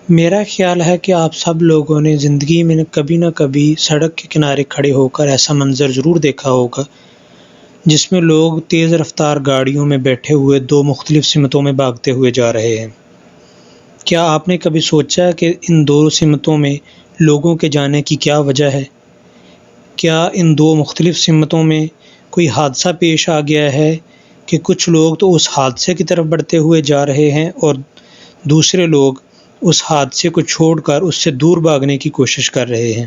میرا خیال ہے کہ آپ سب لوگوں نے زندگی میں کبھی نہ کبھی سڑک کے کنارے کھڑے ہو کر ایسا منظر ضرور دیکھا ہوگا جس میں لوگ تیز رفتار گاڑیوں میں بیٹھے ہوئے دو مختلف سمتوں میں بھاگتے ہوئے جا رہے ہیں۔ کیا آپ نے کبھی سوچا کہ ان دو سمتوں میں لوگوں کے جانے کی کیا وجہ ہے؟ کیا ان دو مختلف سمتوں میں کوئی حادثہ پیش آ گیا ہے کہ کچھ لوگ تو اس حادثے کی طرف بڑھتے ہوئے جا رہے ہیں اور دوسرے لوگ اس حادثے کو چھوڑ کر اس سے دور بھاگنے کی کوشش کر رہے ہیں؟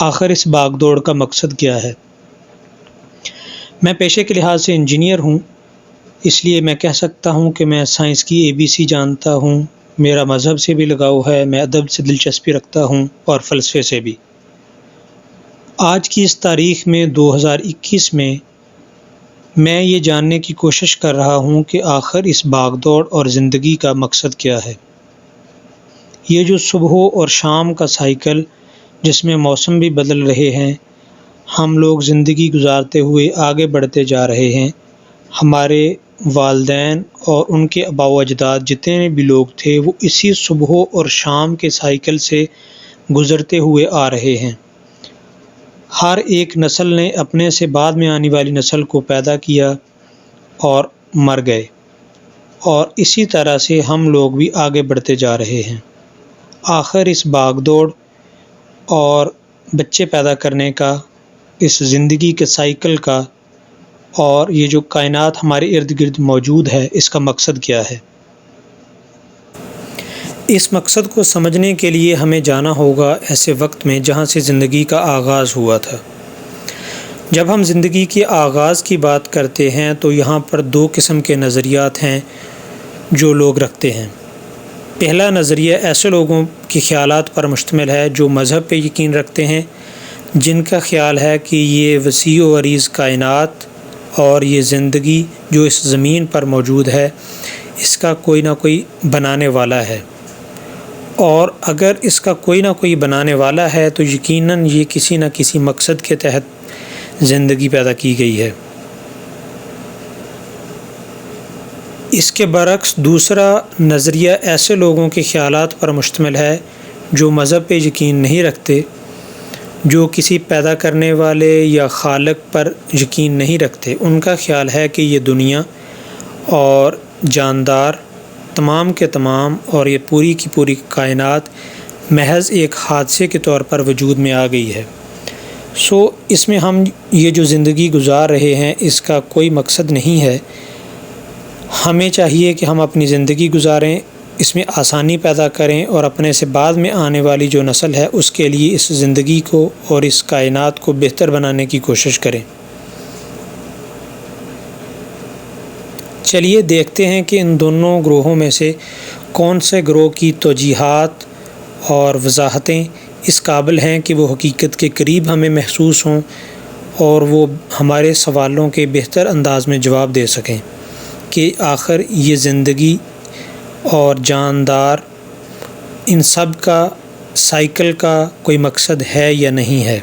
آخر اس بھاگ دوڑ کا مقصد کیا ہے؟ میں پیشے کے لحاظ سے انجینئر ہوں، اس لیے میں کہہ سکتا ہوں کہ میں سائنس کی ABC جانتا ہوں، میرا مذہب سے بھی لگاؤ ہے، میں ادب سے دلچسپی رکھتا ہوں اور فلسفے سے بھی۔ آج کی اس تاریخ میں 2021 میں یہ جاننے کی کوشش کر رہا ہوں کہ آخر اس بھاگ دوڑ اور زندگی کا مقصد کیا ہے۔ یہ جو صبح اور شام کا سائیکل جس میں موسم بھی بدل رہے ہیں، ہم لوگ زندگی گزارتے ہوئے آگے بڑھتے جا رہے ہیں۔ ہمارے والدین اور ان کے آباء و اجداد جتنے بھی لوگ تھے وہ اسی صبح اور شام کے سائیکل سے گزرتے ہوئے آ رہے ہیں۔ ہر ایک نسل نے اپنے سے بعد میں آنے والی نسل کو پیدا کیا اور مر گئے، اور اسی طرح سے ہم لوگ بھی آگے بڑھتے جا رہے ہیں۔ آخر اس بھاگ دوڑ اور بچے پیدا کرنے کا، اس زندگی کے سائیکل کا اور یہ جو کائنات ہمارے ارد گرد موجود ہے، اس کا مقصد کیا ہے؟ اس مقصد کو سمجھنے کے لیے ہمیں جانا ہوگا ایسے وقت میں جہاں سے زندگی کا آغاز ہوا تھا۔ جب ہم زندگی کے آغاز کی بات کرتے ہیں تو یہاں پر دو قسم کے نظریات ہیں جو لوگ رکھتے ہیں۔ پہلا نظریہ ایسے لوگوں کے خیالات پر مشتمل ہے جو مذہب پہ یقین رکھتے ہیں، جن کا خیال ہے کہ یہ وسیع و عریض کائنات اور یہ زندگی جو اس زمین پر موجود ہے، اس کا کوئی نہ کوئی بنانے والا ہے، اور اگر اس کا کوئی نہ کوئی بنانے والا ہے تو یقیناً یہ کسی نہ کسی مقصد کے تحت زندگی پیدا کی گئی ہے۔ اس کے برعکس دوسرا نظریہ ایسے لوگوں کے خیالات پر مشتمل ہے جو مذہب پہ یقین نہیں رکھتے، جو کسی پیدا کرنے والے یا خالق پر یقین نہیں رکھتے۔ ان کا خیال ہے کہ یہ دنیا اور جاندار تمام کے تمام اور یہ پوری کی پوری کائنات محض ایک حادثے کے طور پر وجود میں آ گئی ہے۔ اس میں ہم یہ جو زندگی گزار رہے ہیں اس کا کوئی مقصد نہیں ہے۔ ہمیں چاہیے کہ ہم اپنی زندگی گزاریں، اس میں آسانی پیدا کریں اور اپنے سے بعد میں آنے والی جو نسل ہے اس کے لیے اس زندگی کو اور اس کائنات کو بہتر بنانے کی کوشش کریں۔ چلیے دیکھتے ہیں کہ ان دونوں گروہوں میں سے کون سے گروہ کی توجیہات اور وضاحتیں اس قابل ہیں کہ وہ حقیقت کے قریب ہمیں محسوس ہوں اور وہ ہمارے سوالوں کے بہتر انداز میں جواب دے سکیں کہ آخر یہ زندگی اور جاندار ان سب کا سائیکل کا کوئی مقصد ہے یا نہیں ہے۔